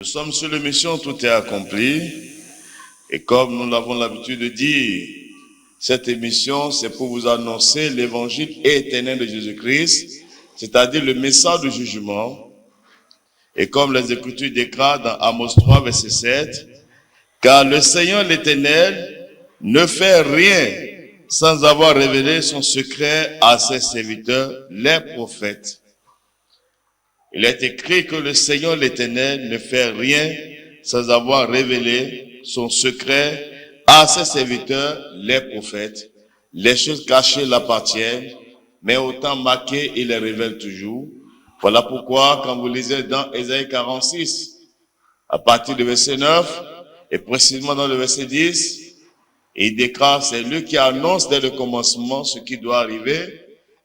Nous sommes sur l'émission Tout est accompli. Et comme nous l'avons l'habitude de dire, cette émission, c'est pour vous annoncer l'évangile éternel de Jésus-Christ, c'est-à-dire le message du jugement. Et comme les Écritures déclarent dans Amos 3, verset 7, « Car le Seigneur l'Éternel ne fait rien sans avoir révélé son secret à ses serviteurs, les prophètes. » Il est écrit que le Seigneur l'Éternel ne fait rien sans avoir révélé son secret à ses serviteurs, les prophètes. Les choses cachées l'appartiennent, mais au temps marqué, il les révèle toujours. Voilà pourquoi, quand vous lisez dans Ésaïe 46, à partir du verset 9, et précisément dans le verset 10, il déclare, c'est lui qui annonce dès le commencement ce qui doit arriver,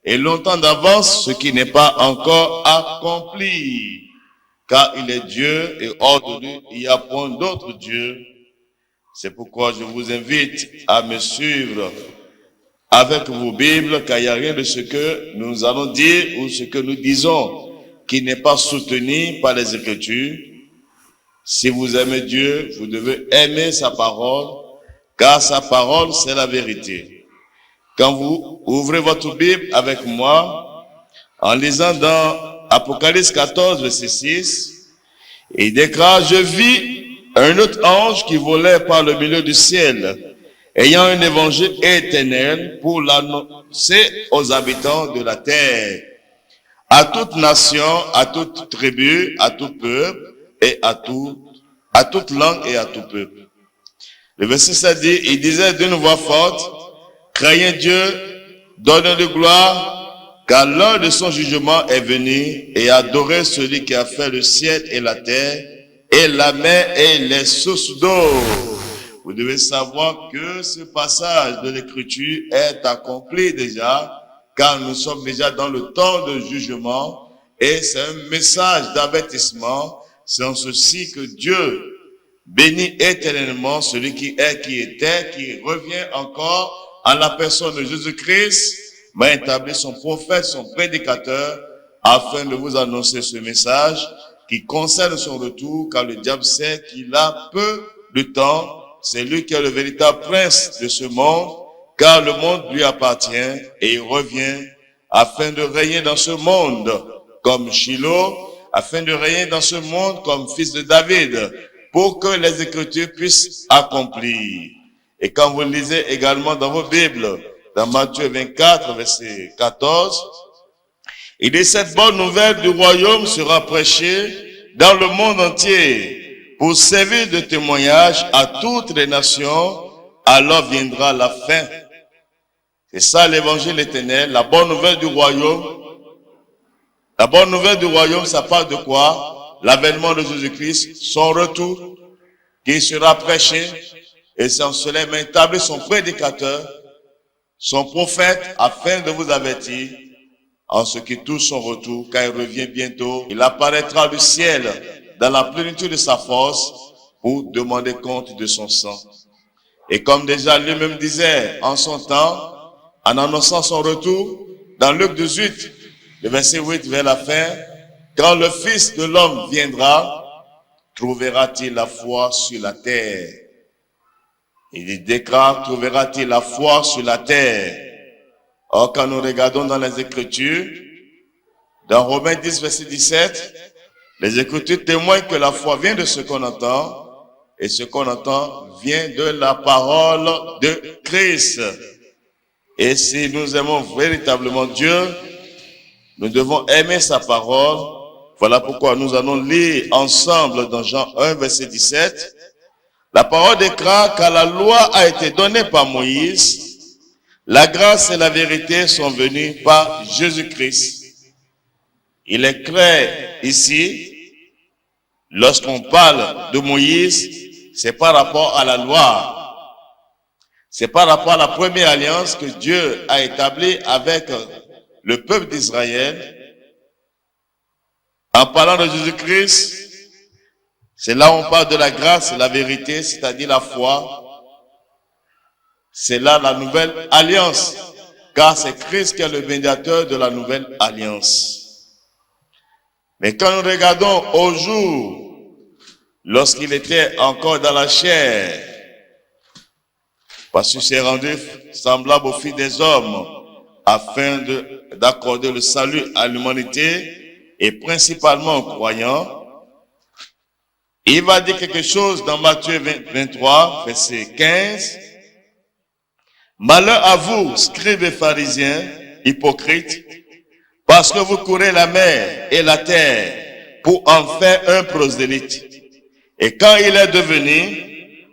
et longtemps d'avance ce qui n'est pas encore accompli. Car il est Dieu, et hors de lui, il n'y a point d'autre Dieu. C'est pourquoi je vous invite à me suivre avec vos Bibles, car il n'y a rien de ce que nous allons dire ou ce que nous disons qui n'est pas soutenu par les Écritures. Si vous aimez Dieu, vous devez aimer sa parole, car sa parole, c'est la vérité. Quand vous ouvrez votre Bible avec moi, en lisant dans Apocalypse 14, verset 6, il déclare, « Je vis un autre ange qui volait par le milieu du ciel, ayant un évangile éternel pour l'annoncer aux habitants de la terre, à toute nation, à toute tribu, à tout peuple, et à toute langue et à tout peuple. » Le verset 7 dit, il disait d'une voix forte, « Craignez Dieu, donnez-lui gloire, car l'heure de son jugement est venue, et adorez celui qui a fait le ciel et la terre, et la mer et les sources d'eau. » Vous devez savoir que ce passage de l'Écriture est accompli déjà, car nous sommes déjà dans le temps de jugement, et c'est un message d'avertissement. C'est en ceci que Dieu bénit éternellement celui qui est, qui était, qui revient encore en la personne de Jésus-Christ, m'a établi son prophète, son prédicateur, afin de vous annoncer ce message qui concerne son retour, car le diable sait qu'il a peu de temps. C'est lui qui est le véritable prince de ce monde, car le monde lui appartient, et il revient afin de régner dans ce monde comme Shiloh, afin de régner dans ce monde comme fils de David, pour que les Écritures puissent accomplir. Et quand vous lisez également dans vos Bibles, dans Matthieu 24, verset 14, il dit, cette bonne nouvelle du royaume sera prêchée dans le monde entier pour servir de témoignage à toutes les nations, alors viendra la fin. C'est ça l'évangile éternel, la bonne nouvelle du royaume. La bonne nouvelle du royaume, ça parle de quoi? L'avènement de Jésus-Christ, son retour, qui sera prêché, et c'est en cela m'a établi son prédicateur, son prophète, afin de vous avertir en ce qui touche son retour, car il revient bientôt. Il apparaîtra du ciel dans la plénitude de sa force pour demander compte de son sang. Et comme déjà lui-même disait en son temps, en annonçant son retour, dans Luc 18, le verset 8 vers la fin, quand le Fils de l'homme viendra, trouvera-t-il la foi sur la terre? Il déclare, trouvera-t-il la foi sur la terre? Or, quand nous regardons dans les Écritures, dans Romains 10, verset 17, les Écritures témoignent que la foi vient de ce qu'on entend, et ce qu'on entend vient de la parole de Christ. Et si nous aimons véritablement Dieu, nous devons aimer sa parole. Voilà pourquoi nous allons lire ensemble dans Jean 1, verset 17. La parole déclare, car la loi a été donnée par Moïse, la grâce et la vérité sont venues par Jésus-Christ. Il est clair ici, lorsqu'on parle de Moïse, c'est par rapport à la loi. C'est par rapport à la première alliance que Dieu a établie avec le peuple d'Israël. En parlant de Jésus-Christ, c'est là où on parle de la grâce et la vérité, c'est-à-dire la foi. C'est là la nouvelle alliance, car c'est Christ qui est le médiateur de la nouvelle alliance. Mais quand nous regardons au jour lorsqu'il était encore dans la chair, parce qu'il s'est rendu semblable au Fils des hommes, afin d'accorder le salut à l'humanité, et principalement aux croyants. Il va dire quelque chose dans Matthieu 23, verset 15. Malheur à vous, scribes et pharisiens, hypocrites, parce que vous courez la mer et la terre pour en faire un prosélyte. Et quand il est devenu,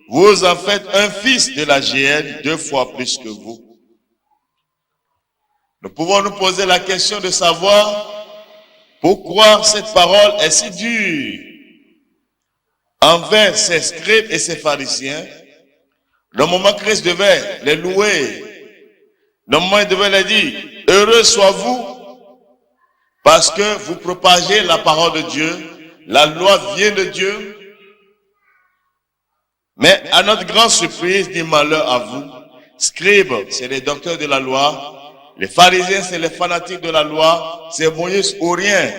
vous en faites un fils de la géhenne 2 fois plus que vous. Nous pouvons nous poser la question de savoir pourquoi cette parole est si dure envers ces scribes et ces pharisiens. Le moment Christ devait les louer, le moment il devait les dire, heureux sois-vous, parce que vous propagez la parole de Dieu, la loi vient de Dieu. Mais à notre grande surprise, dit malheur à vous. Scribes, c'est les docteurs de la loi. Les pharisiens, c'est les fanatiques de la loi. C'est Moïse ou rien.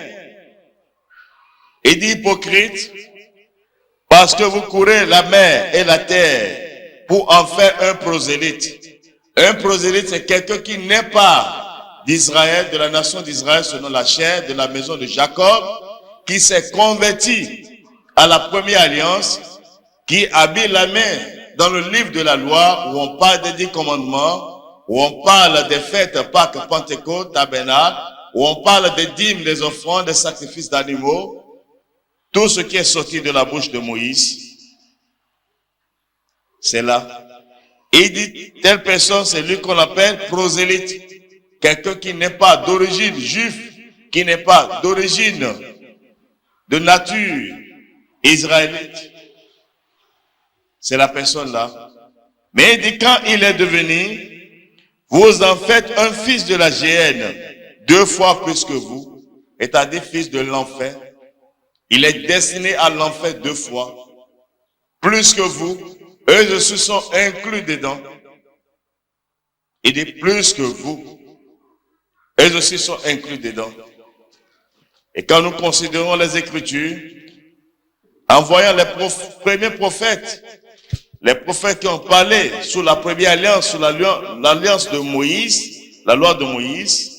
Il dit hypocrite, parce que vous courez la mer et la terre pour en faire un prosélyte. Un prosélyte, c'est quelqu'un qui n'est pas d'Israël, de la nation d'Israël selon la chair, de la maison de Jacob, qui s'est converti à la première alliance, qui habille la main dans le livre de la loi où on parle des 10 commandements, où on parle des fêtes, Pâques, Pentecôte, Tabernacle, où on parle des dîmes, des offrandes, des sacrifices d'animaux, tout ce qui est sorti de la bouche de Moïse, c'est là. Il dit, telle personne, c'est lui qu'on appelle prosélyte. Quelqu'un qui n'est pas d'origine juif, qui n'est pas d'origine de nature israélite. C'est la personne là. Mais il dit, quand il est devenu, vous en faites un fils de la géhenne 2 fois plus que vous, c'est-à-dire fils de l'enfer. Il est destiné à l'enfer 2 fois, plus que vous. Eux aussi sont inclus dedans. Il dit plus que vous. Eux aussi sont inclus dedans. Et quand nous considérons les Écritures, en voyant les premiers prophètes, les prophètes qui ont parlé sous la première alliance, sous l'alliance de Moïse, la loi de Moïse,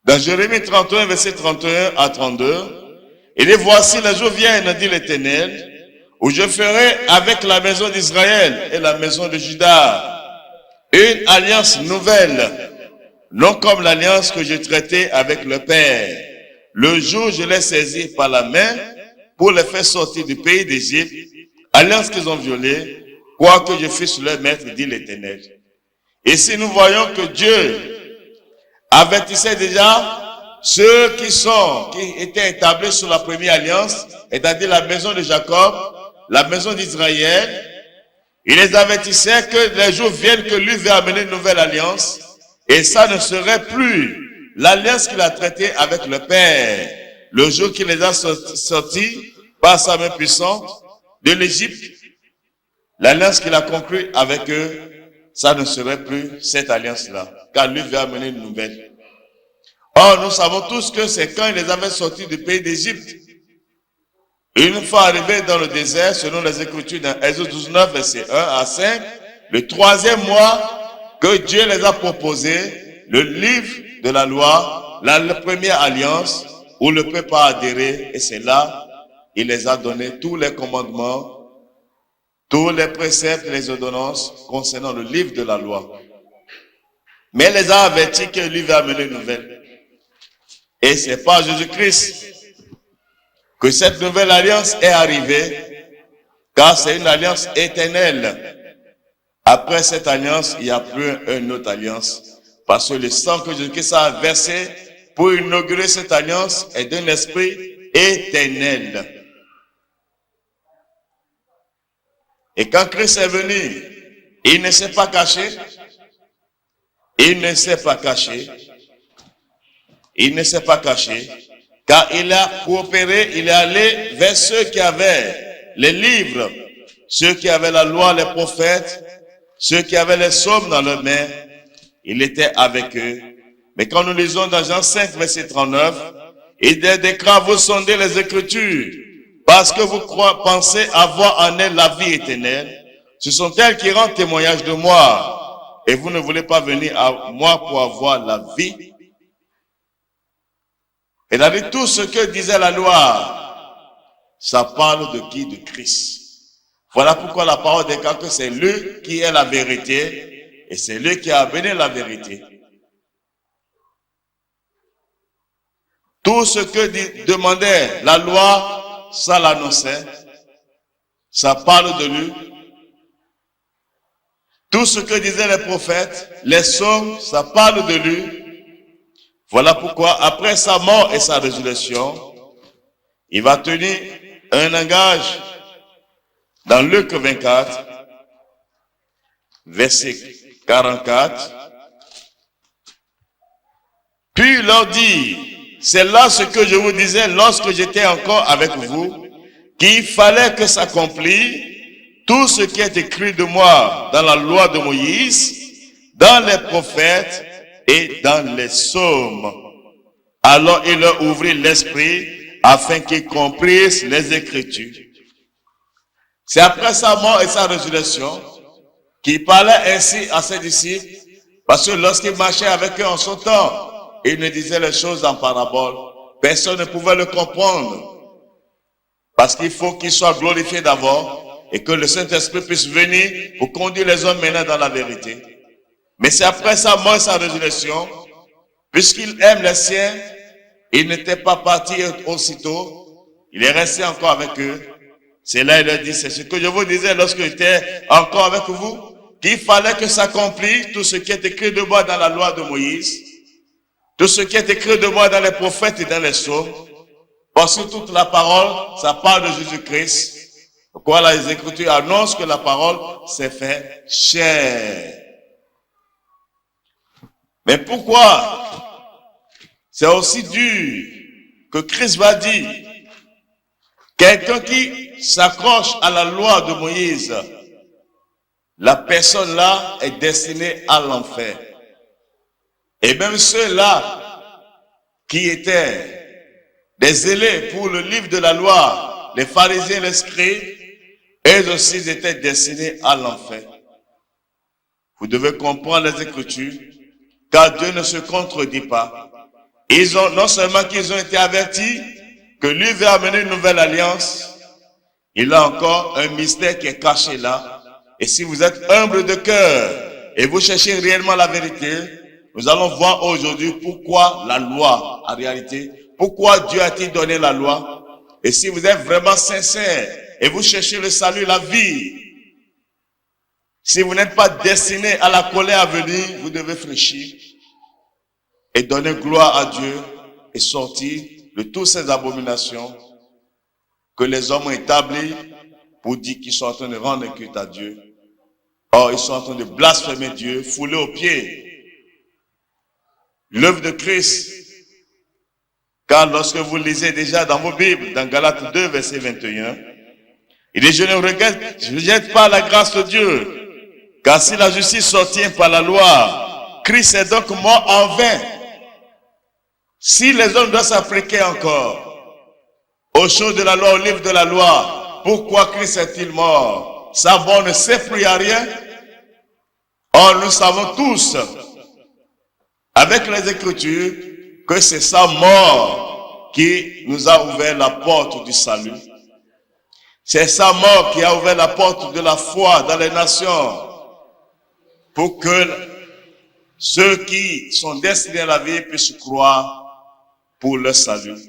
dans Jérémie 31, verset 31 à 32, il dit, voici les jours viennent, dit l'Éternel, où je ferai avec la maison d'Israël et la maison de Juda une alliance nouvelle, non comme l'alliance que j'ai traitée avec le Père. Le jour où je les saisis par la main pour les faire sortir du pays d'Égypte, alliance qu'ils ont violée, quoique je fisse leur maître, dit l'Éternel. Ici, nous voyons que Dieu avertissait déjà ceux qui étaient établis sous la première alliance, c'est-à-dire la maison de Jacob, la maison d'Israël. Il les avertissait que les jours viennent que lui va amener une nouvelle alliance, et ça ne serait plus l'alliance qu'il a traitée avec le Père, le jour qu'il les a sortis par sa main puissante de l'Égypte. L'alliance qu'il a conclue avec eux, ça ne serait plus cette alliance-là, car lui va amener une nouvelle. Or, nous savons tous que c'est quand il les avait sortis du pays d'Égypte. Une fois arrivés dans le désert, selon les Écritures dans Exode 19, verset 1 à 5, le 3e mois que Dieu les a proposé, le livre de la loi, la première alliance, où le peuple a adhéré, et c'est là, il les a donné tous les commandements, tous les préceptes, les ordonnances concernant le livre de la loi. Mais il les a avertis que lui va amener une nouvelle. Et c'est par Jésus-Christ que cette nouvelle alliance est arrivée, car c'est une alliance éternelle. Après cette alliance, il n'y a plus une autre alliance, parce que le sang que Jésus-Christ a versé pour inaugurer cette alliance est d'un esprit éternel. Et quand Christ est venu, il ne s'est pas caché. Il ne s'est pas caché. Il ne s'est pas caché. Car il a coopéré, il est allé vers ceux qui avaient les livres, ceux qui avaient la loi, les prophètes, ceux qui avaient les psaumes dans leurs mains. Il était avec eux. Mais quand nous lisons dans Jean 5, verset 39, il déclare, vous sondez les Écritures, parce que vous pensez avoir en elles la vie éternelle. Ce sont elles qui rendent témoignage de moi. Et vous ne voulez pas venir à moi pour avoir la vie. Et il a dit tout ce que disait la loi, ça parle de qui? De Christ. Voilà pourquoi la parole déclare que c'est lui qui est la vérité et c'est lui qui a amené la vérité. Tout ce que demandait la loi, ça l'annonçait. Ça parle de lui. Tout ce que disaient les prophètes, les psaumes, ça parle de lui. Voilà pourquoi, après sa mort et sa résurrection, il va tenir un langage dans Luc 24, verset 44. Puis il leur dit, c'est là ce que je vous disais lorsque j'étais encore avec vous, qu'il fallait que s'accomplisse tout ce qui est écrit de moi dans la loi de Moïse, dans les prophètes et dans les psaumes. Alors il leur ouvrit l'esprit afin qu'ils comprissent les Écritures. C'est après sa mort et sa résurrection qu'il parlait ainsi à ses disciples, parce que lorsqu'il marchait avec eux en son temps, il ne disait les choses en parabole. Personne ne pouvait le comprendre. Parce qu'il faut qu'il soit glorifié d'abord et que le Saint-Esprit puisse venir pour conduire les hommes maintenant dans la vérité. Mais c'est après sa mort et sa résurrection, puisqu'il aime les siens, il n'était pas parti aussitôt, il est resté encore avec eux. C'est là il leur dit, c'est ce que je vous disais lorsque j'étais encore avec vous, qu'il fallait que s'accomplisse tout ce qui est écrit de moi dans la loi de Moïse, tout ce qui est écrit de moi dans les prophètes et dans les psaumes, parce que toute la parole, ça parle de Jésus-Christ. Pourquoi les Écritures annoncent que la parole s'est fait chair. Mais pourquoi c'est aussi dur que Christ va dire, quelqu'un qui s'accroche à la loi de Moïse, la personne là est destinée à l'enfer. Et même ceux-là qui étaient des zélés pour le livre de la loi, les pharisiens, les scribes, eux aussi étaient destinés à l'enfer. Vous devez comprendre les Écritures, car Dieu ne se contredit pas. Ils ont, non seulement qu'ils ont été avertis que lui veut amener une nouvelle alliance, il a encore un mystère qui est caché là. Et si vous êtes humble de cœur et vous cherchez réellement la vérité, nous allons voir aujourd'hui pourquoi la loi, en réalité, pourquoi Dieu a-t-il donné la loi. Et si vous êtes vraiment sincère et vous cherchez le salut, la vie, si vous n'êtes pas destiné à la colère à venir, vous devez fléchir et donner gloire à Dieu et sortir de toutes ces abominations que les hommes ont établies pour dire qu'ils sont en train de rendre culte à Dieu. Or, ils sont en train de blasphémer Dieu, fouler aux pieds l'œuvre de Christ. Car lorsque vous lisez déjà dans vos Bibles, dans Galates 2, verset 21, il dit, je ne rejette pas la grâce de Dieu, car si la justice s'obtient par la loi, Christ est donc mort en vain. Si les hommes doivent s'appliquer encore aux choses de la loi, au livre de la loi, pourquoi Christ est-il mort? Sa mort ne sert plus à rien. Or, nous savons tous, avec les Écritures, que c'est sa mort qui nous a ouvert la porte du salut. C'est sa mort qui a ouvert la porte de la foi dans les nations pour que ceux qui sont destinés à la vie puissent croire pour le salut.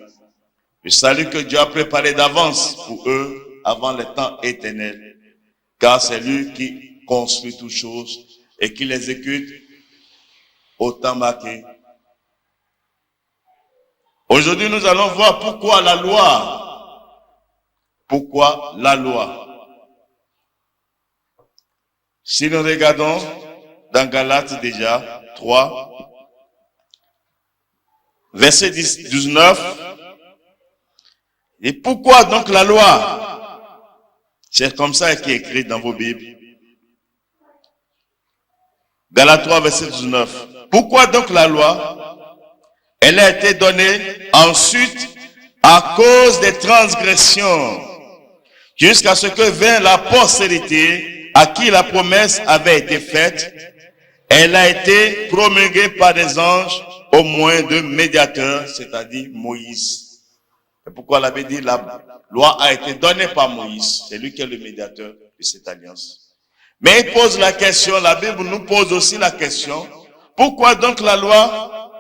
Le salut que Dieu a préparé d'avance pour eux avant les temps éternels. Car c'est lui qui construit toutes choses et qui les exécute au temps marqué. Aujourd'hui, nous allons voir pourquoi la loi. Pourquoi la loi? Si nous regardons dans Galates déjà, 3, verset 19, et pourquoi donc la loi? C'est comme ça qui est écrit dans vos Bibles. Galates 3, verset 19. Pourquoi donc la loi? Elle a été donnée ensuite à cause des transgressions jusqu'à ce que vint la postérité à qui la promesse avait été faite. Elle a été promulguée par des anges au moins deux médiateurs, c'est-à-dire Moïse. C'est pourquoi l'abbé dit la loi a été donnée par Moïse. C'est lui qui est le médiateur de cette alliance. Mais il pose la question, la Bible nous pose aussi la question, pourquoi donc la loi?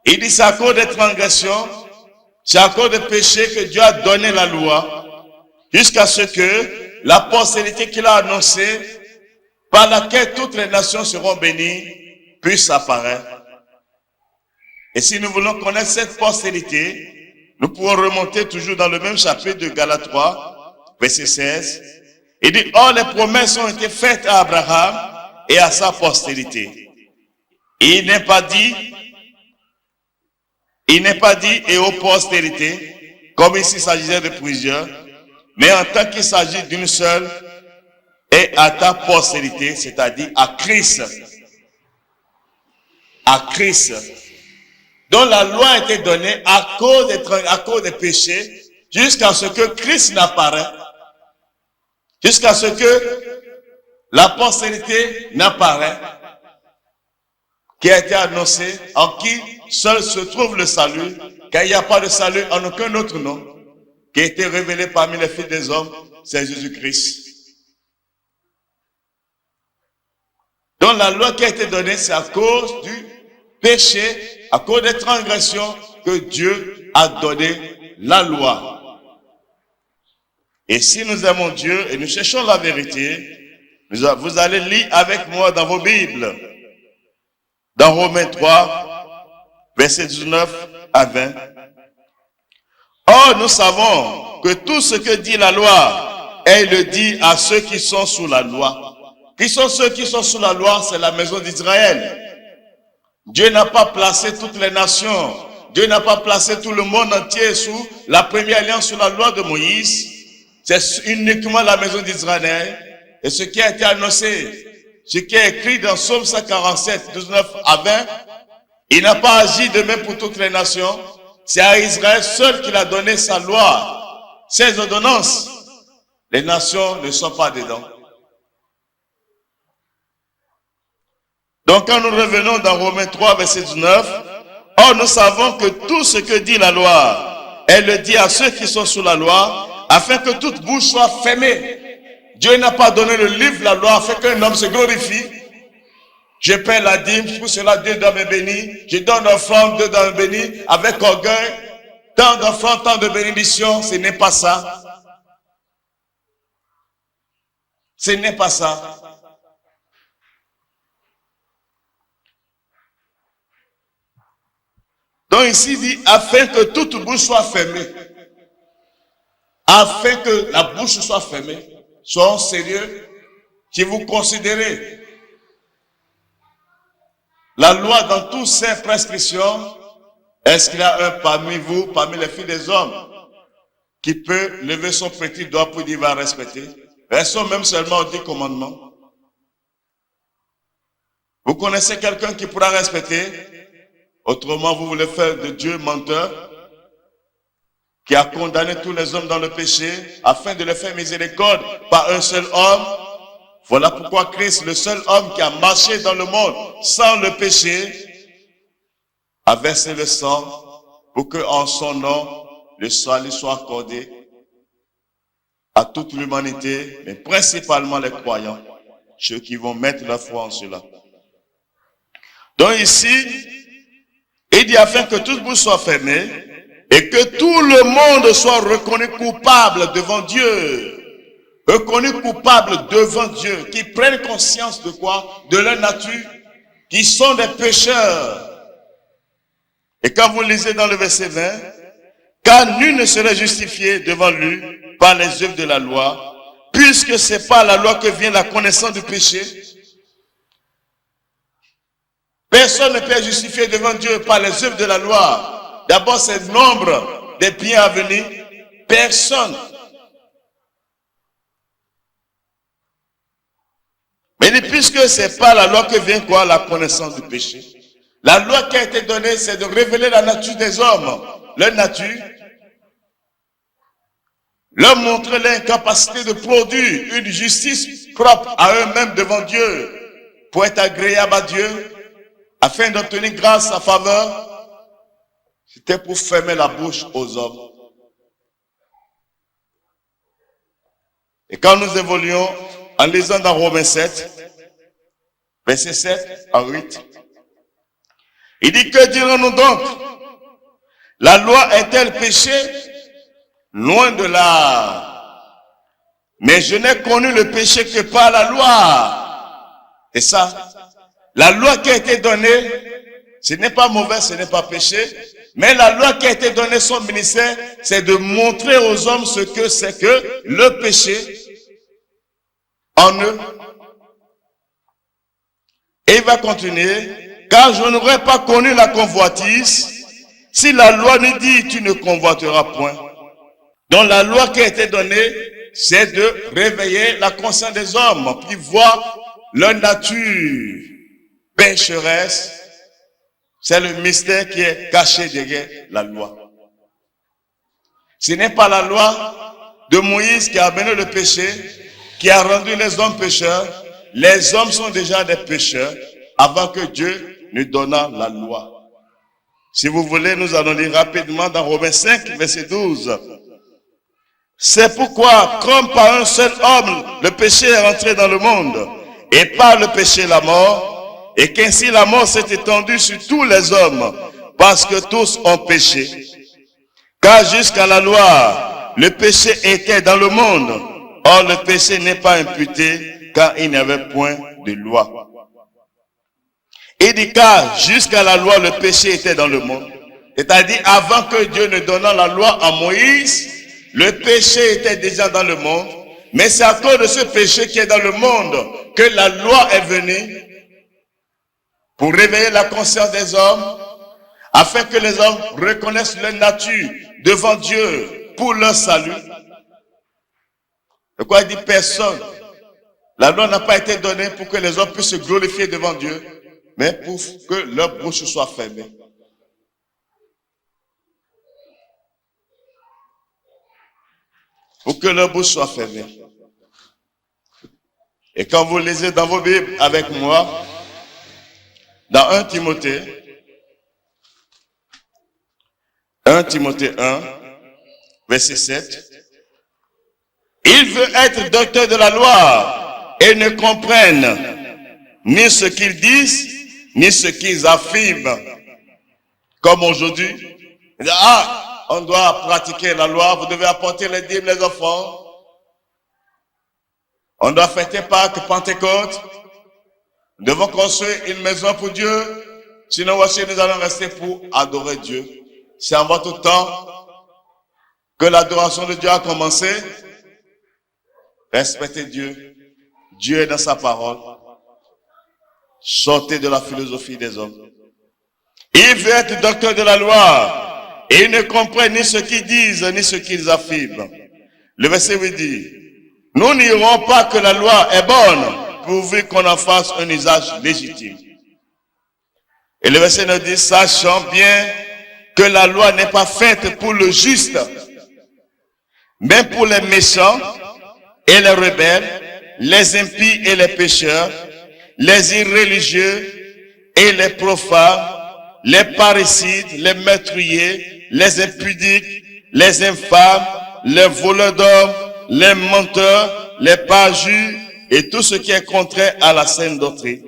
Il dit c'est à cause des transgressions, c'est à cause des péchés que Dieu a donné la loi, jusqu'à ce que la postérité qu'il a annoncée, par laquelle toutes les nations seront bénies, puisse apparaître. Et si nous voulons connaître cette postérité, nous pouvons remonter toujours dans le même chapitre de Galates 3, verset 16. Il dit, or les promesses ont été faites à Abraham et à sa postérité. Il n'est pas dit, et aux postérités, comme ici il s'agissait de plusieurs, mais en tant qu'il s'agit d'une seule, et à ta postérité, c'est-à-dire à Christ. À Christ. Donc la loi a été donnée à cause des péchés, jusqu'à ce que Christ n'apparaisse, jusqu'à ce que la postérité n'apparaisse, qui a été annoncée, en qui seul se trouve le salut, car il n'y a pas de salut en aucun autre nom, qui a été révélé parmi les fils des hommes, c'est Jésus-Christ. Donc la loi qui a été donnée, c'est à cause du péché, à cause des transgressions que Dieu a donné la loi. Et si nous aimons Dieu et nous cherchons la vérité, vous allez lire avec moi dans vos Bibles, dans Romains 3, versets 19 à 20. Or, nous savons que tout ce que dit la loi, elle le dit à ceux qui sont sous la loi. Qui sont ceux qui sont sous la loi? C'est la maison d'Israël. Dieu n'a pas placé toutes les nations. Dieu n'a pas placé tout le monde entier sous la première alliance, sous la loi de Moïse. C'est uniquement la maison d'Israël. Et ce qui a été annoncé, ce qui est écrit dans Psaume 147, 19 à 20, il n'a pas agi de même pour toutes les nations. C'est à Israël seul qu'il a donné sa loi, ses ordonnances. Les nations ne sont pas dedans. Donc quand nous revenons dans Romains 3, verset 19, or nous savons que tout ce que dit la loi, elle le dit à ceux qui sont sous la loi, afin que toute bouche soit fermée. Dieu n'a pas donné le livre de la loi afin qu'un homme se glorifie. Je paie la dîme, pour cela Dieu doit me bénir. Je donne l'offrande, Dieu doit me bénir, avec orgueil. Tant d'offrandes, tant de bénédictions, ce n'est pas ça. Ce n'est pas ça. Donc ici il dit, afin que toute bouche soit fermée. Afin que la bouche soit fermée. Soyons sérieux. Si vous considérez la loi dans toutes ses prescriptions, est-ce qu'il y a un parmi vous, parmi les filles des hommes, qui peut lever son petit doigt pour dire qu'il va respecter? Restons même seulement aux 10 commandements. Vous connaissez quelqu'un qui pourra respecter? Autrement, vous voulez faire de Dieu menteur, qui a condamné tous les hommes dans le péché, afin de les faire miséricorde par un seul homme. Voilà pourquoi Christ, le seul homme qui a marché dans le monde sans le péché, a versé le sang pour que en son nom, le salut soit accordé à toute l'humanité, mais principalement les croyants, ceux qui vont mettre la foi en cela. Donc ici, il dit afin que toute bouche soit fermée et que tout le monde soit reconnu coupable devant Dieu. Reconnu coupable devant Dieu, qui prennent conscience de quoi? De leur nature, qui sont des pécheurs. Et quand vous lisez dans le verset 20, car nul ne serait justifié devant lui par les œuvres de la loi, puisque c'est par la loi que vient la connaissance du péché. Personne ne peut être justifié devant Dieu par les œuvres de la loi. D'abord, c'est le nombre des biens à venir. Personne. Mais puisque c'est par la loi que vient quoi? La connaissance du péché. La loi qui a été donnée, c'est de révéler la nature des hommes. Leur nature. leur montrer l'incapacité de produire une justice propre à eux-mêmes devant Dieu, pour être agréable à Dieu, afin d'obtenir grâce à faveur. C'était pour fermer la bouche aux hommes. Et quand nous évoluons, en lisant dans Romains 7, verset 7 à 8, il dit: que dirons-nous donc? La loi est-elle péché? Loin de là. Mais je n'ai connu le péché que par la loi. Et ça, la loi qui a été donnée, ce n'est pas mauvais, ce n'est pas péché, mais la loi qui a été donnée, son ministère, c'est de montrer aux hommes ce que c'est que le péché en eux. Et il va continuer: car je n'aurais pas connu la convoitise si la loi ne dit tu ne convoiteras point. Donc la loi qui a été donnée, c'est de réveiller la conscience des hommes, qui voient leur nature pécheresse. C'est le mystère qui est caché derrière la loi. Ce n'est pas la loi de Moïse qui a amené le péché, qui a rendu les hommes pécheurs. Les hommes sont déjà des pécheurs avant que Dieu ne donnât la loi. Si vous voulez, nous allons lire rapidement dans Romains 5, verset 12. C'est pourquoi, comme par un seul homme, le péché est rentré dans le monde, et par le péché la mort, et qu'ainsi la mort s'est étendue sur tous les hommes, parce que tous ont péché. Car jusqu'à la loi, le péché était dans le monde. Or, le péché n'est pas imputé, car il n'y avait point de loi. Il dit: car jusqu'à la loi, le péché était dans le monde. C'est-à-dire, avant que Dieu ne donnât la loi à Moïse, le péché était déjà dans le monde. Mais c'est à cause de ce péché qui est dans le monde que la loi est venue, pour réveiller la conscience des hommes, afin que les hommes reconnaissent leur nature devant Dieu pour leur salut. De quoi il dit personne. La loi n'a pas été donnée pour que les hommes puissent se glorifier devant Dieu, mais pour que leur bouche soit fermée. Pour que leur bouche soit fermée. Et quand vous lisez dans vos Bibles avec moi, dans 1 Timothée 1, verset 7, il veut être docteur de la loi et ne comprennent ni ce qu'ils disent, ni ce qu'ils affirment. Comme aujourd'hui, on doit pratiquer la loi, vous devez apporter les dîmes, les offrandes. On doit fêter Pâques, Pentecôte. Nous devons construire une maison pour Dieu. Sinon, voici, nous allons rester pour adorer Dieu. C'est en votre temps que l'adoration de Dieu a commencé. Respectez Dieu. Dieu est dans sa parole. Sortez de la philosophie des hommes. Il veut être docteur de la loi. Et il ne comprend ni ce qu'ils disent, ni ce qu'ils affirment. Le verset 8 dit: nous n'irons pas que la loi est bonne, pourvu qu'on en fasse un usage légitime. Et le verset 9 dit: sachant bien que la loi n'est pas faite pour le juste, mais pour les méchants et les rebelles, les impies et les pécheurs, les irréligieux et les profanes, les parricides, les meurtriers, les impudiques, les infâmes, les voleurs d'hommes, les menteurs, les parjures et tout ce qui est contraire à la saine doctrine.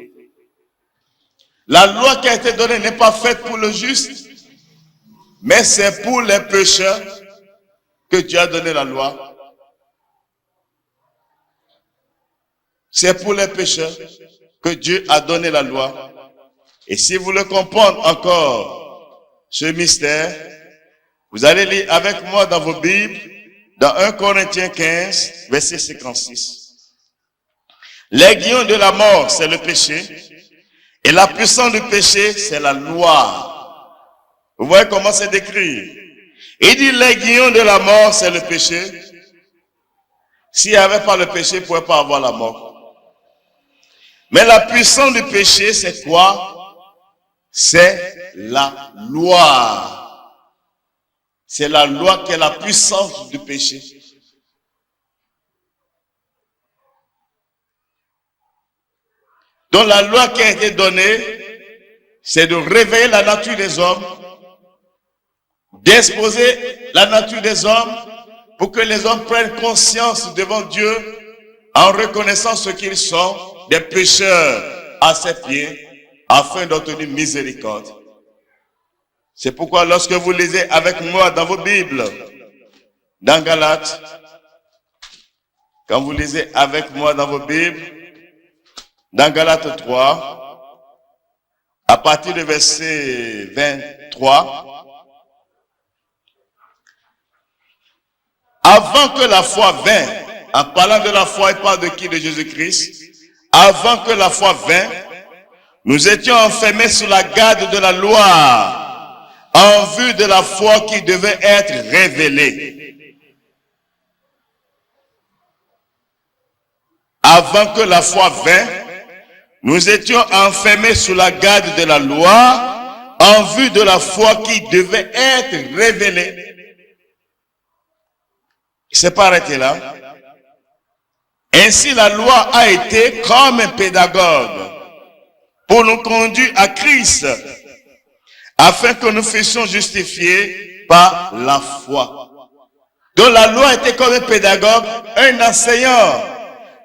La loi qui a été donnée n'est pas faite pour le juste, mais c'est pour les pécheurs que Dieu a donné la loi. C'est pour les pécheurs que Dieu a donné la loi. Et si vous voulez comprendre encore ce mystère, vous allez lire avec moi dans vos Bibles, dans 1 Corinthiens 15, verset 56. L'aiguillon de la mort, c'est le péché. Et la puissance du péché, c'est la loi. Vous voyez comment c'est décrit. Il dit l'aiguillon de la mort, c'est le péché. S'il n'y avait pas le péché, il ne pouvait pas avoir la mort. Mais la puissance du péché, c'est quoi? C'est la loi. C'est la loi qui est la puissance du péché. Donc la loi qui a été donnée, c'est de réveiller la nature des hommes, d'exposer la nature des hommes pour que les hommes prennent conscience devant Dieu en reconnaissant ce qu'ils sont, des pécheurs à ses pieds, afin d'obtenir miséricorde. C'est pourquoi lorsque vous lisez avec moi dans vos Bibles, dans Galates, quand vous lisez avec moi dans vos Bibles, dans Galates 3, à partir du verset 23, avant que la foi vînt, en parlant de la foi, il parle de qui? De Jésus-Christ. Avant que la foi vînt, nous étions enfermés sous la garde de la loi, en vue de la foi qui devait être révélée. Avant que la foi vînt, nous étions enfermés sous la garde de la loi, en vue de la foi qui devait être révélée. Il ne s'est pas arrêté là. Ainsi, la loi a été comme un pédagogue pour nous conduire à Christ, afin que nous fussions justifiés par la foi. Donc la loi était comme un pédagogue, un enseignant.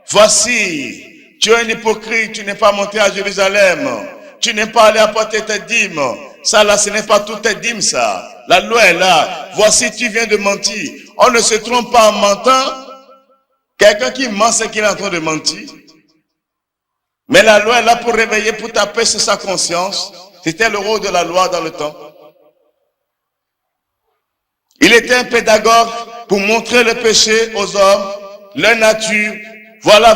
Voici, tu es un hypocrite, tu n'es pas monté à Jérusalem, tu n'es pas allé apporter tes dîmes. Ça là, ce n'est pas toutes tes dîmes, ça. La loi est là. Voici, tu viens de mentir. On ne se trompe pas en mentant. Quelqu'un qui ment, c'est qu'il est en train de mentir. Mais la loi est là pour réveiller, pour taper sur sa conscience. C'était le rôle de la loi dans le temps. Il était un pédagogue pour montrer le péché aux hommes, leur nature. Voilà.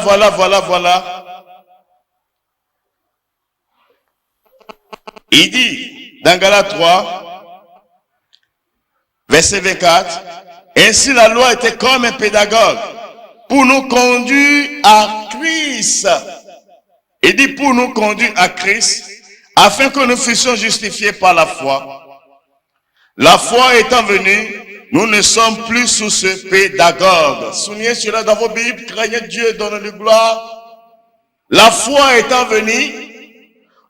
Il dit, dans Galates 3, verset 24, ainsi la loi était comme un pédagogue pour nous conduire à Christ. Il dit pour nous conduire à Christ, afin que nous fussions justifiés par la foi. La foi étant venue, nous ne sommes plus sous ce pédagogue. Soulignez cela dans vos Bibles, craignez Dieu, donnez-lui gloire. La foi étant venue,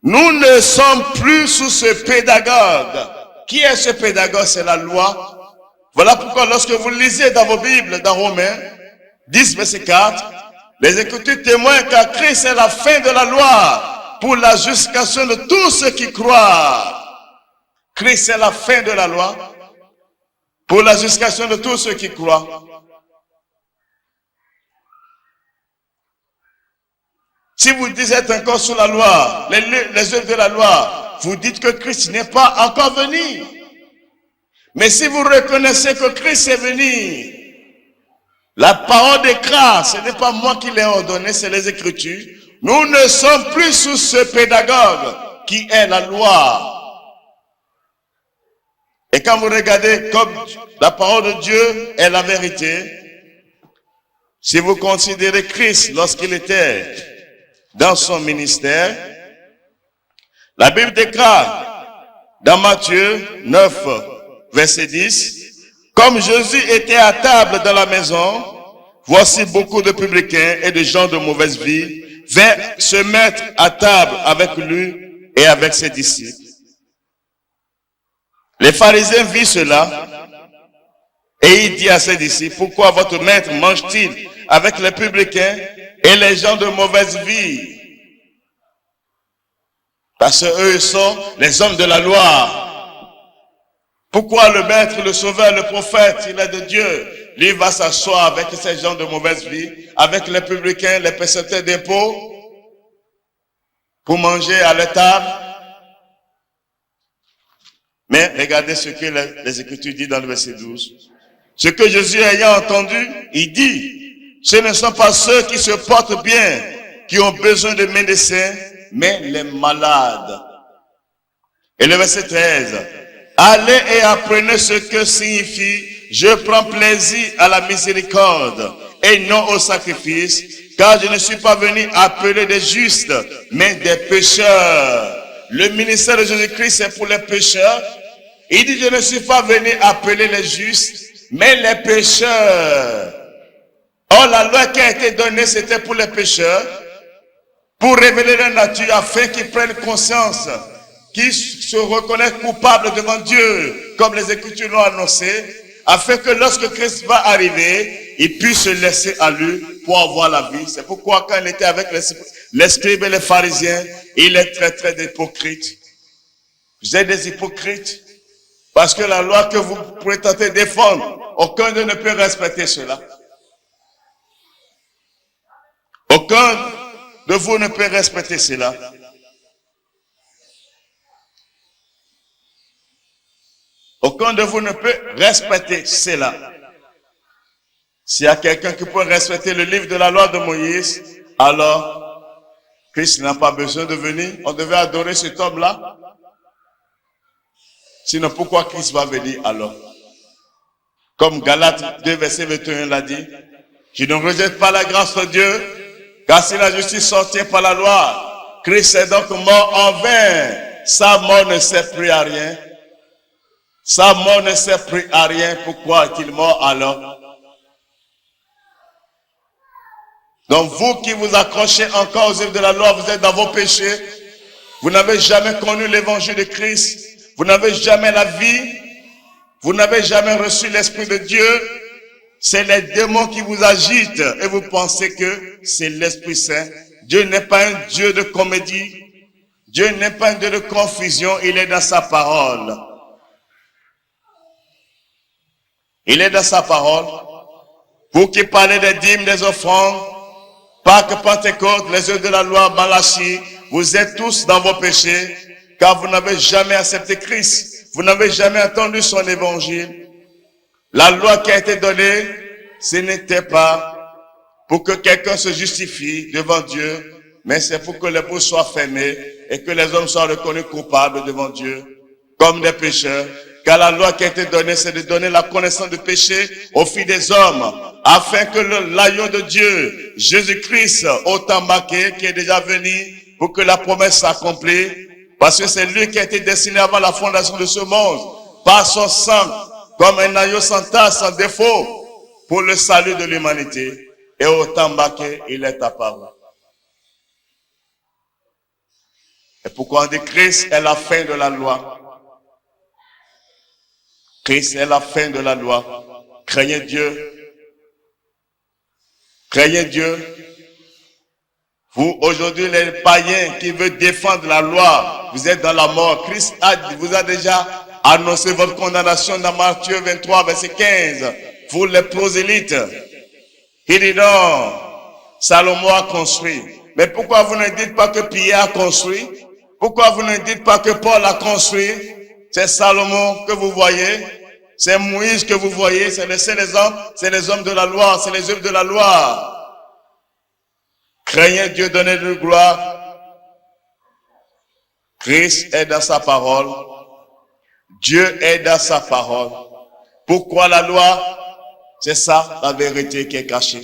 nous ne sommes plus sous ce pédagogue. Qui est ce pédagogue? C'est la loi. Voilà pourquoi lorsque vous lisez dans vos Bibles, dans Romains 10, verset 4, les Écritures témoignent qu'à Christ est la fin de la loi pour la justification de tous ceux qui croient. Christ est la fin de la loi pour la justification de tous ceux qui croient. Si vous dites être encore sous la loi, les œuvres de la loi, vous dites que Christ n'est pas encore venu. Mais si vous reconnaissez que Christ est venu, la parole de grâce, ce n'est pas moi qui l'ai ordonné, c'est les Écritures. Nous ne sommes plus sous ce pédagogue qui est la loi. Et quand vous regardez comme la parole de Dieu est la vérité, si vous considérez Christ lorsqu'il était dans son ministère, la Bible déclare dans Matthieu 9, verset 10, comme Jésus était à table dans la maison, voici beaucoup de publicains et de gens de mauvaise vie vinrent se mettre à table avec lui et avec ses disciples. Les pharisiens virent cela et il dit à ses disciples, pourquoi votre maître mange-t-il avec les publicains et les gens de mauvaise vie? Parce qu'eux sont les hommes de la loi. Pourquoi le maître, le sauveur, le prophète, il est de Dieu, lui va s'asseoir avec ces gens de mauvaise vie, avec les publicains, les percepteurs d'impôts, pour manger à leur table? Mais regardez ce que les Écritures disent dans le verset 12. Ce que Jésus ayant entendu, il dit, ce ne sont pas ceux qui se portent bien, qui ont besoin de médecins, mais les malades. Et le verset 13. Allez et apprenez ce que signifie, je prends plaisir à la miséricorde et non au sacrifice, car je ne suis pas venu appeler des justes, mais des pécheurs. Le ministère de Jésus-Christ, c'est pour les pécheurs. Il dit, je ne suis pas venu appeler les justes, mais les pécheurs. Or, la loi qui a été donnée, c'était pour les pécheurs. pour révéler leur nature, afin qu'ils prennent conscience, qu'ils se reconnaissent coupables devant Dieu, comme les Écritures l'ont annoncé, afin que lorsque Christ va arriver, ils puissent se laisser à lui pour avoir la vie. C'est pourquoi quand il était avec les scribes et les pharisiens, il est très hypocrite. Vous êtes des hypocrites, parce que la loi que vous pouvez tenter de défendre, aucun d'eux ne peut respecter cela. Aucun de vous ne peut respecter cela. Aucun de vous ne peut respecter cela. S'il y a quelqu'un qui peut respecter le livre de la loi de Moïse, alors Christ n'a pas besoin de venir. On devait adorer cet homme-là. Sinon, pourquoi Christ va venir alors? Comme Galates 2, verset 21 l'a dit, qui ne rejette pas la grâce de Dieu, car si la justice sortait par la loi, Christ est donc mort en vain. Sa mort ne sert plus à rien. Sa mort ne sert plus à rien. Pourquoi est-il mort alors? Donc vous qui vous accrochez encore aux œuvres de la loi, vous êtes dans vos péchés. Vous n'avez jamais connu l'évangile de Christ. Vous n'avez jamais la vie. Vous n'avez jamais reçu l'Esprit de Dieu. C'est les démons qui vous agitent et vous pensez que c'est l'Esprit Saint. Dieu n'est pas un Dieu de comédie. Dieu n'est pas un Dieu de confusion. Il est dans sa parole. Il est dans sa parole. Vous qui parlez des dîmes, des offrandes, Pâques, Pentecôte, les œuvres de la loi, Malachie, vous êtes tous dans vos péchés, car vous n'avez jamais accepté Christ. Vous n'avez jamais entendu son évangile. La loi qui a été donnée, ce n'était pas pour que quelqu'un se justifie devant Dieu, mais c'est pour que les bouches soient fermées et que les hommes soient reconnus coupables devant Dieu, comme des pécheurs. Car la loi qui a été donnée, c'est de donner la connaissance du péché aux filles des hommes, afin que l'agneau de Dieu, Jésus-Christ, au temps marqué, qui est déjà venu, pour que la promesse s'accomplisse, parce que c'est lui qui a été destiné avant la fondation de ce monde, par son sang, comme un agneau sans tache, sans défaut, pour le salut de l'humanité. Et au temps marqué, il est apparu. Et pourquoi on dit Christ est la fin de la loi? Christ est la fin de la loi. Craignez Dieu. Craignez Dieu. Vous, aujourd'hui, les païens qui veulent défendre la loi, vous êtes dans la mort. Christ vous a déjà annoncé votre condamnation dans Matthieu 23, verset 15. Vous, les prosélytes. Il dit non, Salomon a construit. Mais pourquoi vous ne dites pas que Pierre a construit? Pourquoi vous ne dites pas que Paul a construit? C'est Salomon que vous voyez. C'est Moïse que vous voyez. C'est les hommes de la loi. C'est les œuvres de la loi. Craignez Dieu, donnez-lui gloire. Christ est dans sa parole. Dieu est dans sa parole. Pourquoi la loi? C'est ça, la vérité qui est cachée.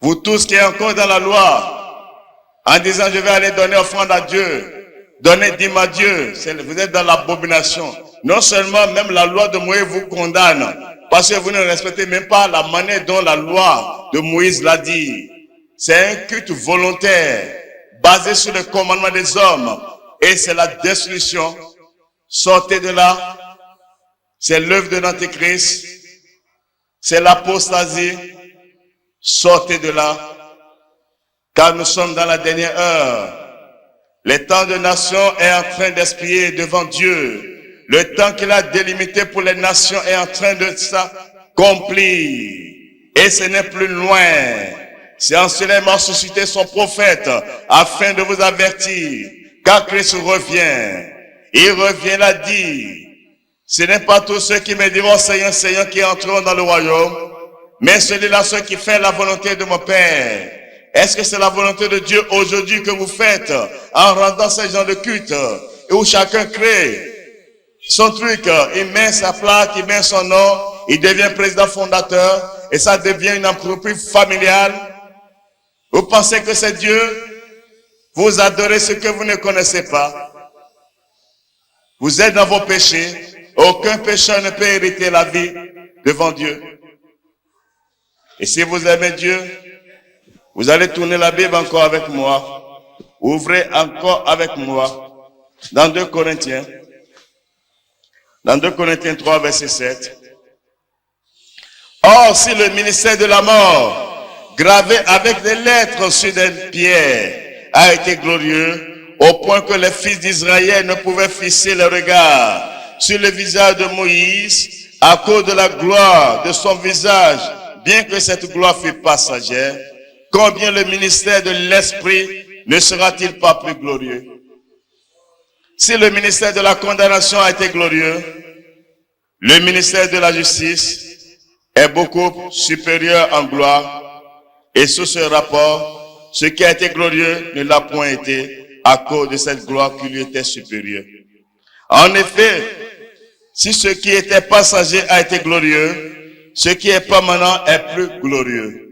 Vous tous qui êtes encore dans la loi, en disant je vais aller donner offrande à Dieu, donner dîme à Dieu, vous êtes dans l'abomination. Non seulement même la loi de Moïse vous condamne, parce que vous ne respectez même pas la manière dont la loi de Moïse l'a dit. C'est un culte volontaire, basé sur le commandement des hommes, et c'est la destruction. Sortez de là. C'est l'œuvre de l'Antéchrist. C'est l'apostasie. Sortez de là. Car nous sommes dans la dernière heure. Le temps de nation est en train d'expier devant Dieu. Le temps qu'il a délimité pour les nations est en train de s'accomplir. Et ce n'est plus loin. C'est en cela qu'il m'a suscité son prophète afin de vous avertir. Car Christ revient. Il revient l'a dit. Ce n'est pas tous ceux qui me diront Seigneur, Seigneur qui entreront dans le royaume, mais celui-là, ceux qui font la volonté de mon Père. Est-ce que c'est la volonté de Dieu aujourd'hui que vous faites en rendant ces gens de culte et où chacun crée son truc, il met sa plaque, il met son nom, il devient président fondateur et ça devient une entreprise familiale? Vous pensez que c'est Dieu? Vous adorez ce que vous ne connaissez pas. Vous êtes dans vos péchés. Aucun pécheur ne peut hériter la vie devant Dieu. Et si vous aimez Dieu, vous allez tourner la Bible encore avec moi. Ouvrez encore avec moi dans 2 Corinthiens. Dans 2 Corinthiens 3, verset 7. Or, si le ministère de la mort, gravé avec des lettres sur des pierres, a été glorieux, au point que les fils d'Israël ne pouvaient fixer le regard sur le visage de Moïse, à cause de la gloire de son visage, bien que cette gloire fût passagère, combien le ministère de l'Esprit ne sera-t-il pas plus glorieux? Si le ministère de la condamnation a été glorieux, le ministère de la justice est beaucoup supérieur en gloire, et sous ce rapport, ce qui a été glorieux ne l'a point été à cause de cette gloire qui lui était supérieure. En effet, si ce qui était passager a été glorieux, ce qui est permanent est plus glorieux.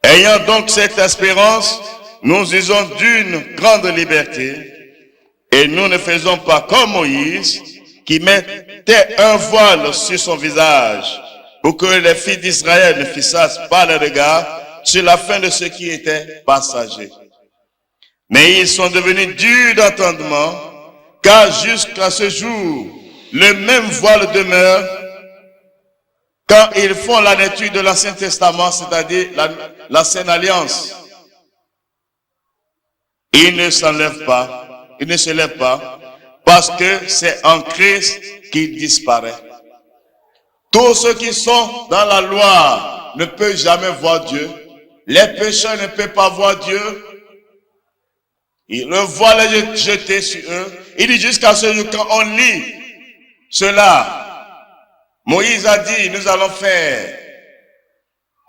Ayant donc cette espérance, nous usons d'une grande liberté, et nous ne faisons pas comme Moïse, qui mettait un voile sur son visage, pour que les filles d'Israël ne fissassent pas le regard sur la fin de ce qui était passager. Mais ils sont devenus durs d'entendement, car jusqu'à ce jour, le même voile demeure quand ils font la lecture de l'Ancien Testament, c'est-à-dire l'Ancienne Alliance. Ils ne s'enlèvent pas, ils ne se lèvent pas, parce que c'est en Christ qu'il disparaît. Tous ceux qui sont dans la loi ne peuvent jamais voir Dieu. Les pécheurs ne peuvent pas voir Dieu. Le voile est jeté sur eux. Il dit jusqu'à ce jour, quand on lit cela, Moïse a dit, nous allons faire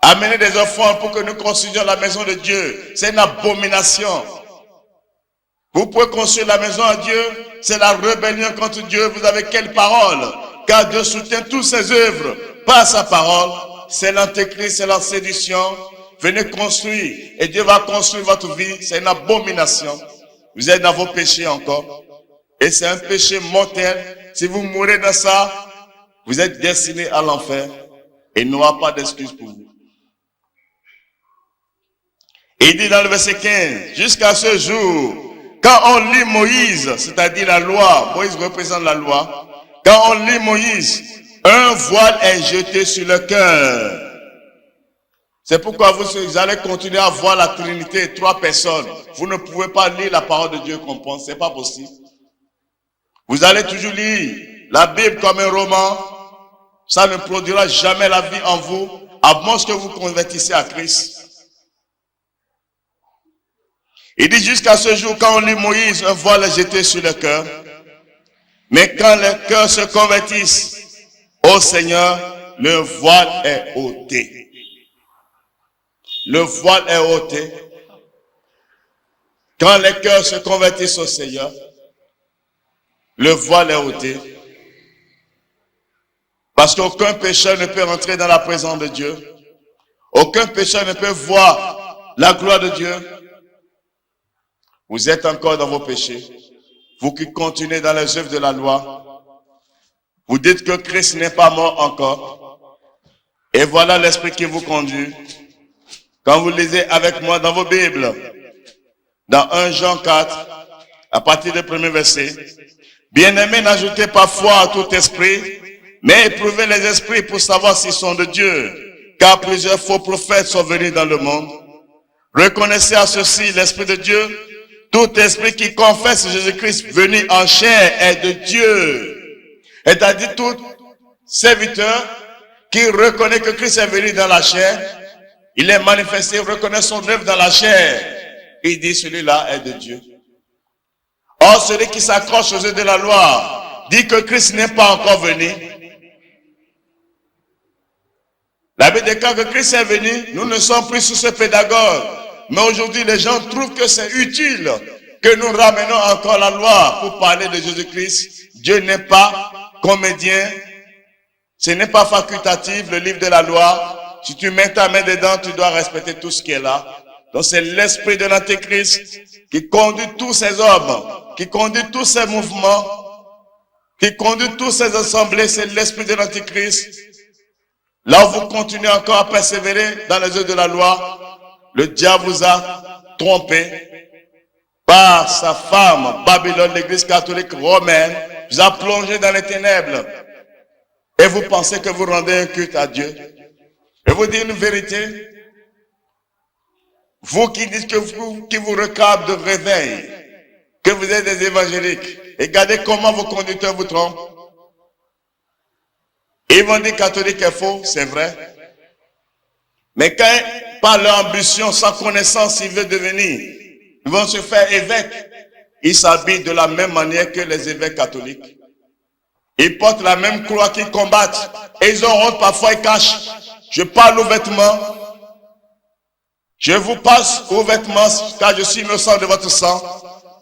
amener des offrandes pour que nous construisions la maison de Dieu. C'est une abomination. Vous pouvez construire la maison à Dieu, c'est la rébellion contre Dieu. Vous avez quelle parole? Car Dieu soutient toutes ses œuvres par sa parole. C'est l'antéchrist, c'est la séduction. Venez construire et Dieu va construire votre vie. C'est une abomination. Vous êtes dans vos péchés encore. Et c'est un péché mortel. Si vous mourrez dans ça, vous êtes destiné à l'enfer. Et il n'y aura pas d'excuse pour vous. Il dit dans le verset 15, jusqu'à ce jour, quand on lit Moïse, c'est-à-dire la loi, Moïse représente la loi, quand on lit Moïse, un voile est jeté sur le cœur. C'est pourquoi vous allez continuer à voir la Trinité, 3 personnes. Vous ne pouvez pas lire la parole de Dieu comme pense, c'est pas possible. Vous allez toujours lire la Bible comme un roman. Ça ne produira jamais la vie en vous, à moins que vous convertissez à Christ. Il dit jusqu'à ce jour, quand on lit Moïse, un voile est jeté sur le cœur. Mais quand les cœurs se convertissent au Seigneur, le voile est ôté. Le voile est ôté. Quand les cœurs se convertissent au Seigneur, le voile est ôté. Parce qu'aucun pécheur ne peut rentrer dans la présence de Dieu. Aucun pécheur ne peut voir la gloire de Dieu. Vous êtes encore dans vos péchés. Vous qui continuez dans les œuvres de la loi. Vous dites que Christ n'est pas mort encore. Et voilà l'esprit qui vous conduit. Quand vous lisez avec moi dans vos Bibles, dans 1 Jean 4, à partir du premier verset, bien-aimés, n'ajoutez pas foi à tout esprit, mais éprouvez les esprits pour savoir s'ils sont de Dieu, car plusieurs faux prophètes sont venus dans le monde. Reconnaissez à ceci l'Esprit de Dieu. Tout esprit qui confesse Jésus-Christ venu en chair est de Dieu. C'est-à-dire tout serviteur qui reconnaît que Christ est venu dans la chair, il est manifesté, reconnaît son œuvre dans la chair. Il dit celui-là est de Dieu. Or, celui qui s'accroche aux œuvres de la loi dit que Christ n'est pas encore venu. La Bible déclare que Christ est venu, nous ne sommes plus sous ce pédagogue. Mais aujourd'hui, les gens trouvent que c'est utile que nous ramenons encore la loi pour parler de Jésus-Christ. Dieu n'est pas comédien. Ce n'est pas facultatif, le livre de la loi. Si tu mets ta main dedans, tu dois respecter tout ce qui est là. Donc c'est l'esprit de l'Antéchrist qui conduit tous ces hommes, qui conduit tous ces mouvements, qui conduit toutes ces assemblées. C'est l'esprit de l'Antéchrist. Là où vous continuez encore à persévérer dans les œuvres de la loi, le diable vous a trompé. par sa femme, Babylone, l'église catholique romaine, vous a plongé dans les ténèbres. Et vous pensez que vous rendez un culte à Dieu. Je vous dis une vérité. Vous qui dites que qui vous recapent de réveil, que vous êtes des évangéliques, et regardez comment vos conducteurs vous trompent. Ils vont dire catholique est faux, c'est vrai. Mais quand, par leur ambition, sans connaissance, ils veulent devenir, ils vont se faire évêques. Ils s'habillent de la même manière que les évêques catholiques. Ils portent la même croix qu'ils combattent. Et ils ont honte, parfois ils cachent. Je parle aux vêtements. Je vous passe aux vêtements, car je suis innocent de votre sang.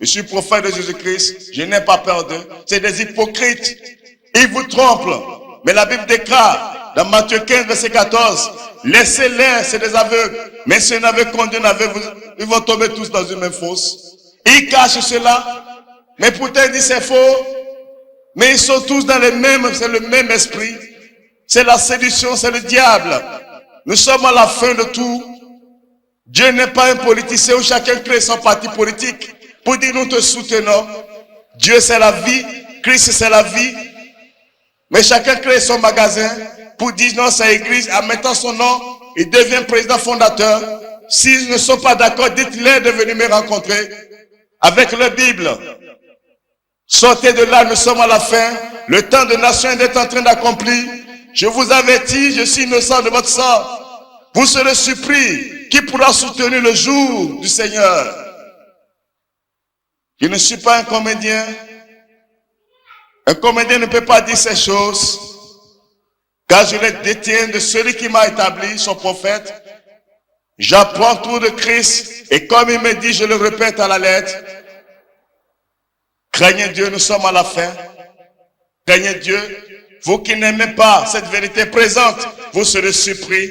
Je suis prophète de Jésus-Christ. Je n'ai pas peur d'eux. C'est des hypocrites. Ils vous trompent. Mais la Bible déclare, dans Matthieu 15, verset 14, laissez-les, c'est des aveugles. Mais si un aveugle conduit un aveugle, ils vont tomber tous dans une même fosse. Ils cachent cela. Mais pourtant, ils disent c'est faux. Mais ils sont tous dans le même esprit. C'est la séduction, c'est le diable. Nous sommes à la fin de tout. Dieu n'est pas un politicien où chacun crée son parti politique pour dire nous te soutenons. Dieu c'est la vie, Christ c'est la vie. Mais chacun crée son magasin pour dire non c'est l'église. En mettant son nom, il devient président fondateur. S'ils ne sont pas d'accord, dites-leur de venir me rencontrer avec la Bible. Sortez de là, nous sommes à la fin. Le temps de nation est en train d'accomplir. Je vous avertis, je suis innocent de votre sang. Vous serez surpris. Qui pourra soutenir le jour du Seigneur? Je ne suis pas un comédien. Un comédien ne peut pas dire ces choses. Car je les détiens de celui qui m'a établi, son prophète. J'apprends tout de Christ. Et comme il me dit, je le répète à la lettre. Craignez Dieu, nous sommes à la fin. Craignez Dieu. Vous qui n'aimez pas cette vérité présente, vous serez surpris.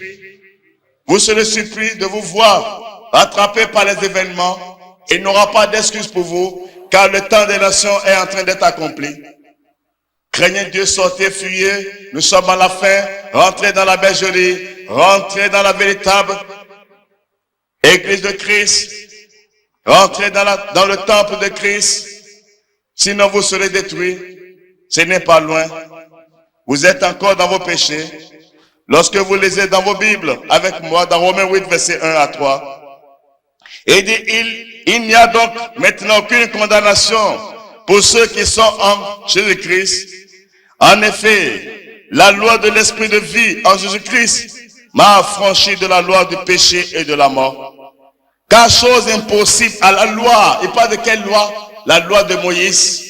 Vous serez surpris de vous voir attrapés par les événements. Il n'y aura pas d'excuse pour vous, car le temps des nations est en train d'être accompli. Craignez Dieu, sortez, fuyez. Nous sommes à la fin. Rentrez dans la bergerie. Rentrez dans la véritable église de Christ. Rentrez dans le temple de Christ. Sinon vous serez détruits. Ce n'est pas loin. Vous êtes encore dans vos péchés. Lorsque vous lisez dans vos Bibles, avec moi, dans Romains 8, verset 1 à 3, il dit, il n'y a donc maintenant aucune condamnation pour ceux qui sont en Jésus-Christ. En effet, la loi de l'esprit de vie en Jésus-Christ m'a affranchi de la loi du péché et de la mort. Car chose impossible à la loi, et pas de quelle loi? La loi de Moïse.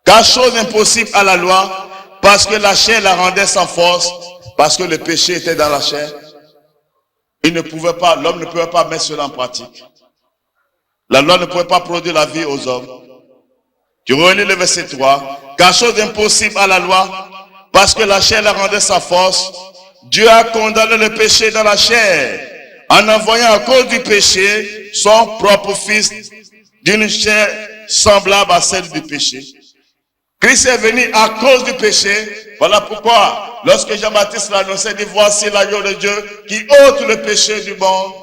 Car chose impossible à la loi, parce que la chair la rendait sans force, parce que le péché était dans la chair. Il ne pouvait pas, l'homme ne pouvait pas mettre cela en pratique. La loi ne pouvait pas produire la vie aux hommes. Tu relis le verset 3. Car chose impossible à la loi, parce que la chair la rendait sans force, Dieu a condamné le péché dans la chair, en envoyant à cause du péché son propre fils d'une chair semblable à celle du péché. Christ est venu à cause du péché. Voilà pourquoi, lorsque Jean-Baptiste l'annonçait, il dit, voici l'agneau de Dieu qui ôte le péché du monde.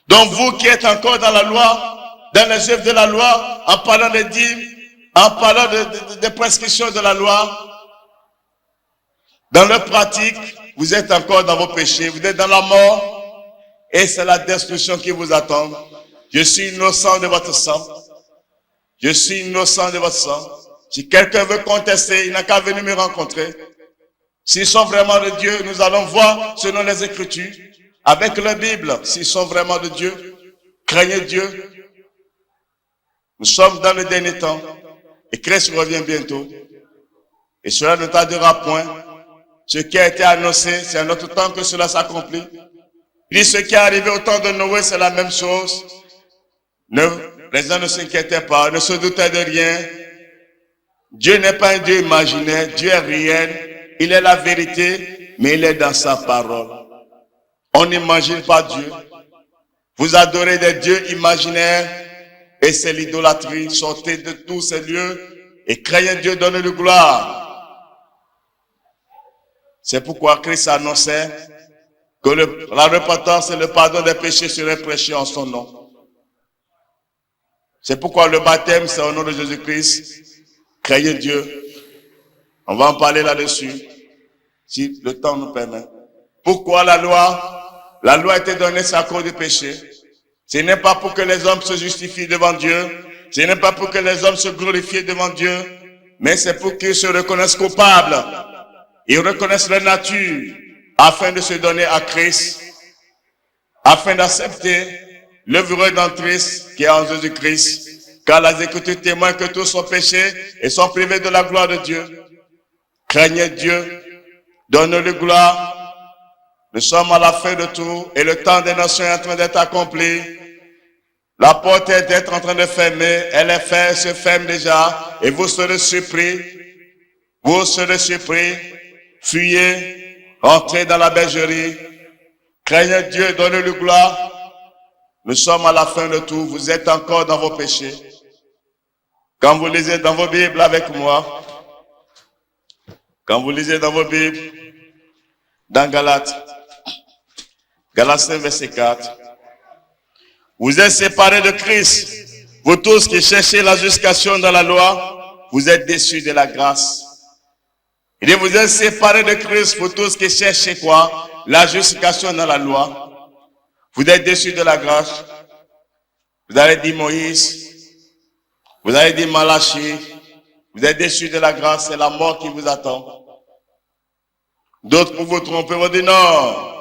Donc vous qui êtes encore dans la loi, dans les œuvres de la loi, en parlant des dîmes, en parlant des prescriptions de la loi, dans leur pratique, vous êtes encore dans vos péchés, vous êtes dans la mort, et c'est la destruction qui vous attend. Je suis innocent de votre sang. Je suis innocent de votre sang. Si quelqu'un veut contester, il n'a qu'à venir me rencontrer. S'ils sont vraiment de Dieu, nous allons voir selon les Écritures, avec la Bible, s'ils sont vraiment de Dieu. Craignez Dieu. Nous sommes dans le dernier temps, et Christ revient bientôt. Et cela ne tardera point. Ce qui a été annoncé, c'est à notre temps que cela s'accomplit. Puis ce qui est arrivé au temps de Noé, c'est la même chose. Les gens ne s'inquiétaient pas, ne se doutaient de rien. Dieu n'est pas un Dieu imaginaire, Dieu est réel. Il est la vérité, mais il est dans sa parole. On n'imagine pas Dieu. Vous adorez des dieux imaginaires et c'est l'idolâtrie. Sortez de tous ces lieux et craignez Dieu, donnez-lui gloire. C'est pourquoi Christ annonçait que la repentance et le pardon des péchés seraient prêchés en son nom. C'est pourquoi le baptême, c'est au nom de Jésus-Christ. Craignez Dieu. On va en parler là-dessus, si le temps nous permet. Pourquoi la loi? La loi a été donnée, c'est à cause du péché. Ce n'est pas pour que les hommes se justifient devant Dieu. Ce n'est pas pour que les hommes se glorifient devant Dieu. Mais c'est pour qu'ils se reconnaissent coupables. Ils reconnaissent leur nature afin de se donner à Christ, afin d'accepter l'œuvre rédemptrice qui est en Jésus-Christ. Car les Écritures témoignent que tous sont péchés et sont privés de la gloire de Dieu. Craignez Dieu, donne-lui gloire. Nous sommes à la fin de tout et le temps des nations est en train d'être accompli. La porte est d'être en train de fermer, elle est faite, se ferme déjà et vous serez surpris. Vous serez surpris. Fuyez, entrez dans la bergerie. Craignez Dieu, donnez-lui gloire. Nous sommes à la fin de tout, vous êtes encore dans vos péchés. Quand vous lisez dans vos Bibles avec moi, quand vous lisez dans vos Bibles, dans Galates 5, verset 4, vous êtes séparés de Christ. Vous tous qui cherchez la justification dans la loi, vous êtes déçus de la grâce. Il dit, vous êtes séparés de Christ, vous tous qui cherchez quoi? La justification dans la loi. Vous êtes déçus de la grâce. Vous avez dit Moïse, vous avez dit Malachie, vous êtes déçus de la grâce, c'est la mort qui vous attend. D'autres pour vous tromper vont dire non.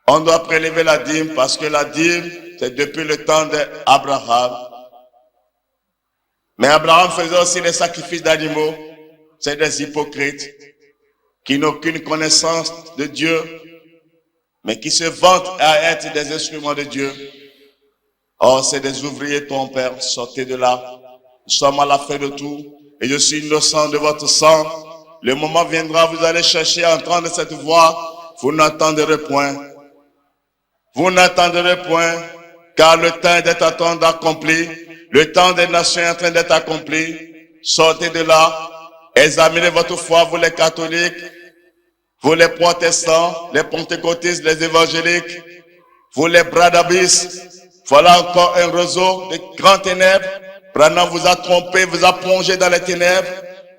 On doit prélever la dîme parce que la dîme, c'est depuis le temps d'Abraham. Mais Abraham faisait aussi des sacrifices d'animaux. C'est des hypocrites qui n'ont aucune connaissance de Dieu, mais qui se vantent à être des instruments de Dieu. Oh, c'est des ouvriers, ton Père, sortez de là. Nous sommes à la fin de tout et je suis innocent de votre sang. Le moment viendra, vous allez chercher à entendre cette voix. Vous n'entendrez point. Vous n'entendrez point, car le temps d'être en train d'accomplir. Le temps des nations est en train d'être accompli. Sortez de là. Examinez votre foi, vous les catholiques, vous les protestants, les pentecôtistes, les évangéliques, vous les bradabistes. Voilà encore un réseau de grandes ténèbres. Branham vous a trompé, vous a plongé dans les ténèbres.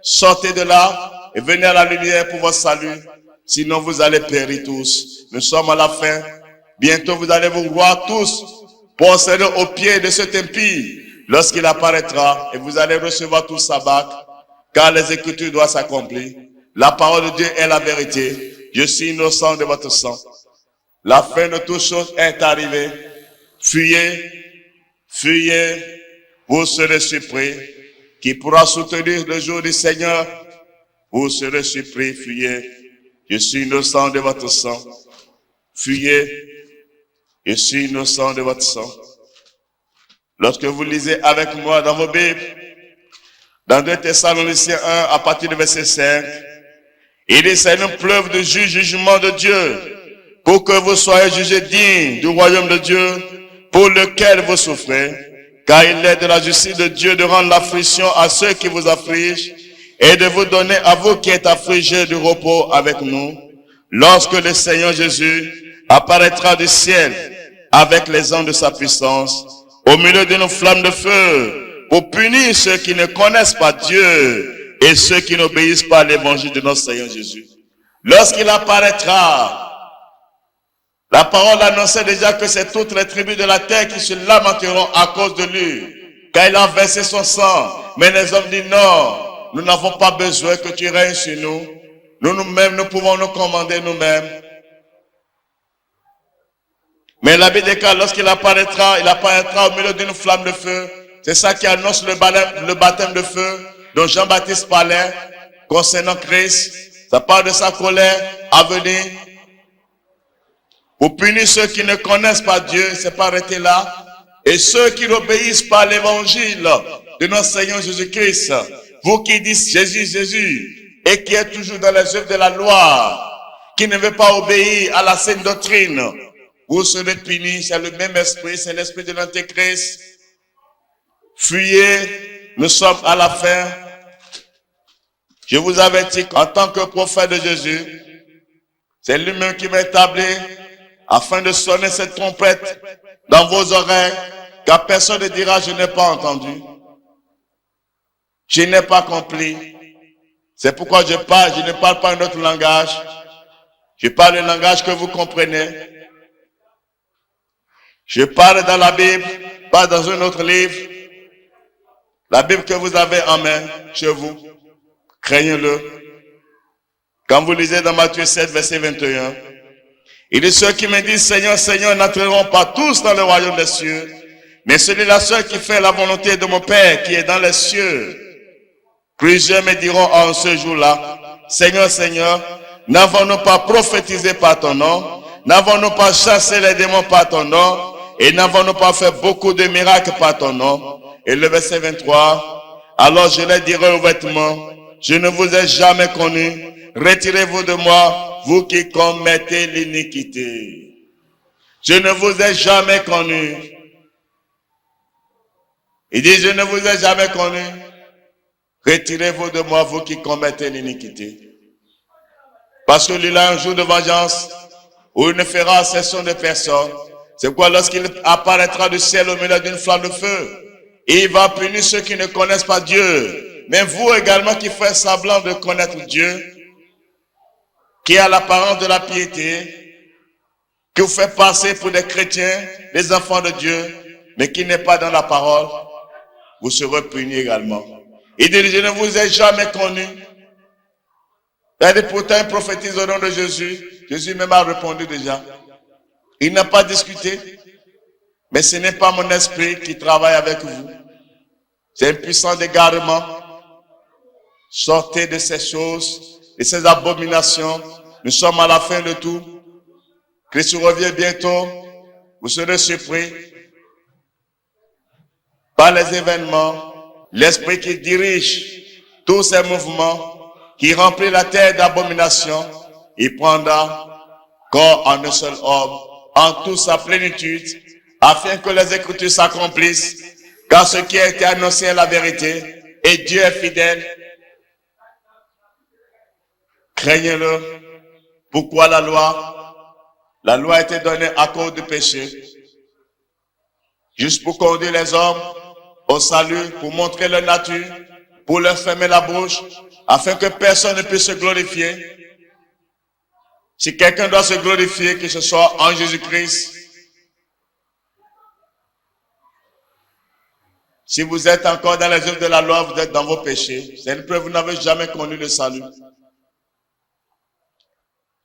Sortez de là et venez à la lumière pour votre salut. Sinon vous allez périr tous. Nous sommes à la fin. Bientôt vous allez vous voir tous posséder au pied de cet impie lorsqu'il apparaîtra et vous allez recevoir tout sabbat. Car les Écritures doivent s'accomplir. La parole de Dieu est la vérité. Je suis innocent de votre sang. La fin de toutes choses est arrivée. Fuyez, fuyez, vous serez surpris. Qui pourra soutenir le jour du Seigneur? Vous serez surpris, fuyez. Je suis innocent de votre sang. Fuyez, je suis innocent de votre sang. Lorsque vous lisez avec moi dans vos Bibles, dans 2 Thessaloniciens 1, à partir du verset 5, il dit, c'est une preuve de jugement de Dieu, pour que vous soyez jugés dignes du royaume de Dieu, pour lequel vous souffrez, car il est de la justice de Dieu de rendre l'affliction à ceux qui vous affligent, et de vous donner à vous qui êtes affligés du repos avec nous, lorsque le Seigneur Jésus apparaîtra du ciel avec les anges de sa puissance, au milieu d'une flamme de feu, pour punir ceux qui ne connaissent pas Dieu et ceux qui n'obéissent pas à l'évangile de notre Seigneur Jésus. Lorsqu'il apparaîtra, la parole annonçait déjà que c'est toutes les tribus de la terre qui se lamenteront à cause de lui, car il a versé son sang. Mais les hommes disent non, nous n'avons pas besoin que tu règnes sur nous. Nous-mêmes, nous pouvons nous commander nous-mêmes. Mais la Bible déclare, lorsqu'il apparaîtra, il apparaîtra au milieu d'une flamme de feu. C'est ça qui annonce le baptême de feu dont Jean-Baptiste parlait concernant Christ. Ça parle de sa colère à venir pour punir ceux qui ne connaissent pas Dieu. C'est pas arrêté là. Et ceux qui n'obéissent pas à l'évangile de notre Seigneur Jésus-Christ. Vous qui dites Jésus, Jésus, et qui êtes toujours dans les œuvres de la loi, qui ne veut pas obéir à la sainte doctrine, vous serez punis. C'est le même esprit, c'est l'esprit de l'Antéchrist. Fuyez, nous sommes à la fin. Je vous avertis qu'en tant que prophète de Jésus, C'est lui-même qui va établir afin de sonner cette trompette dans vos oreilles, car personne ne dira « je n'ai pas entendu ». Je n'ai pas compris. C'est pourquoi je parle, je ne parle pas un autre langage. Je parle le langage que vous comprenez. Je parle dans la Bible, pas dans un autre livre. La Bible que vous avez en main, chez vous. Craignez-le. Quand vous lisez dans Matthieu 7, verset 21, il dit ceux qui me disent Seigneur, Seigneur n'entreront pas tous dans le royaume des cieux, mais celui-là seul qui fait la volonté de mon Père qui est dans les cieux. Plusieurs me diront en ce jour-là, Seigneur, Seigneur, n'avons-nous pas prophétisé par ton nom? N'avons-nous pas chassé les démons par ton nom? Et n'avons-nous pas fait beaucoup de miracles par ton nom? Et le verset 23, alors je leur dirai aux vêtements, je ne vous ai jamais connu, retirez-vous de moi, vous qui commettez l'iniquité. Je ne vous ai jamais connu. Il dit, je ne vous ai jamais connu. Retirez-vous de moi, vous qui commettez l'iniquité. Parce que lui a un jour de vengeance où il ne fera cession de personne. C'est pourquoi lorsqu'il apparaîtra du ciel au milieu d'une flamme de feu, il va punir ceux qui ne connaissent pas Dieu. Mais vous également qui faites semblant de connaître Dieu, qui a l'apparence de la piété, que vous faites passer pour des chrétiens, des enfants de Dieu, mais qui n'est pas dans la parole, vous serez punis également. Il dit, je ne vous ai jamais connu. Il dit, pourtant, il prophétise au nom de Jésus. Jésus même a répondu déjà. Il n'a pas discuté. Mais ce n'est pas mon esprit qui travaille avec vous. C'est un puissant égarement. Sortez de ces choses, de ces abominations. Nous sommes à la fin de tout. Christ revient bientôt. Vous serez surpris par les événements. L'esprit qui dirige tous ces mouvements, qui remplit la terre d'abominations, il prendra corps en un seul homme, en toute sa plénitude, afin que les Écritures s'accomplissent, car ce qui a été annoncé est la vérité, et Dieu est fidèle. Craignez-le. Pourquoi la loi? La loi a été donnée à cause du péché, juste pour conduire les hommes au salut, pour montrer leur nature, pour leur fermer la bouche, afin que personne ne puisse se glorifier. Si quelqu'un doit se glorifier, que ce soit en Jésus-Christ. Si vous êtes encore dans les œuvres de la loi, vous êtes dans vos péchés. C'est une preuve, vous n'avez jamais connu le salut.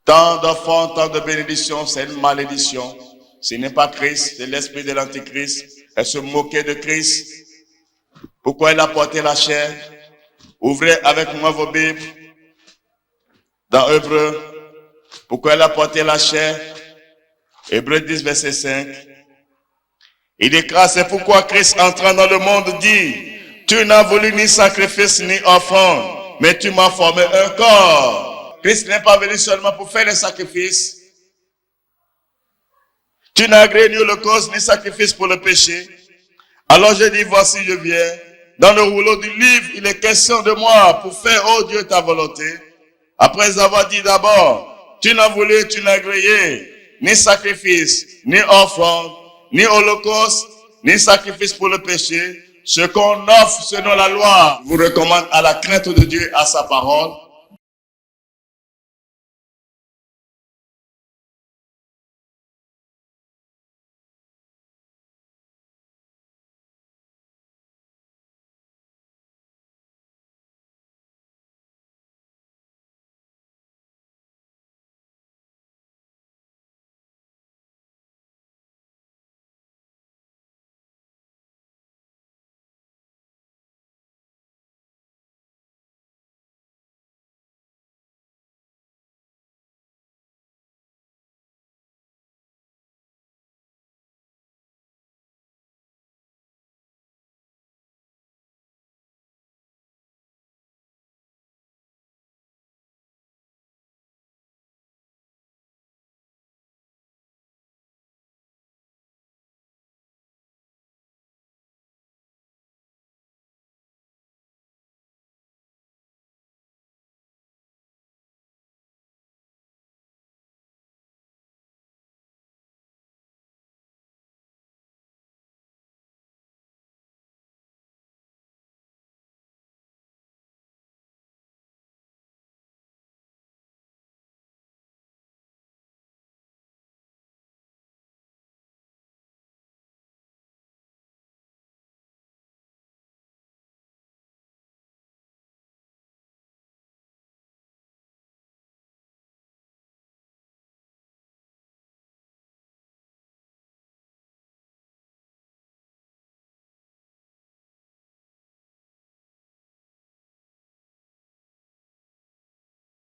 Tant d'enfants, tant de bénédictions, c'est une malédiction. Ce n'est pas Christ, c'est l'esprit de l'Antichrist. Elle se moquait de Christ. Pourquoi il a porté la chair? Ouvrez avec moi vos Bibles. Dans Hébreux. Pourquoi il a porté la chair? Hébreux 10, verset 5. Il déclare, c'est pourquoi Christ entrant dans le monde dit, tu n'as voulu ni sacrifice ni offrande, mais tu m'as formé un corps. Christ n'est pas venu seulement pour faire les sacrifices. Tu n'as agréé ni holocauste ni sacrifice pour le péché. Alors je dis, voici je viens. Dans le rouleau du livre, il est question de moi pour faire, ô Dieu, ta volonté. Après avoir dit d'abord, tu n'as voulu, tu n'as agréé, ni sacrifice, ni offrande, ni holocauste, ni sacrifice pour le péché. Ce qu'on offre selon la loi vous recommande à la crainte de Dieu, à sa parole.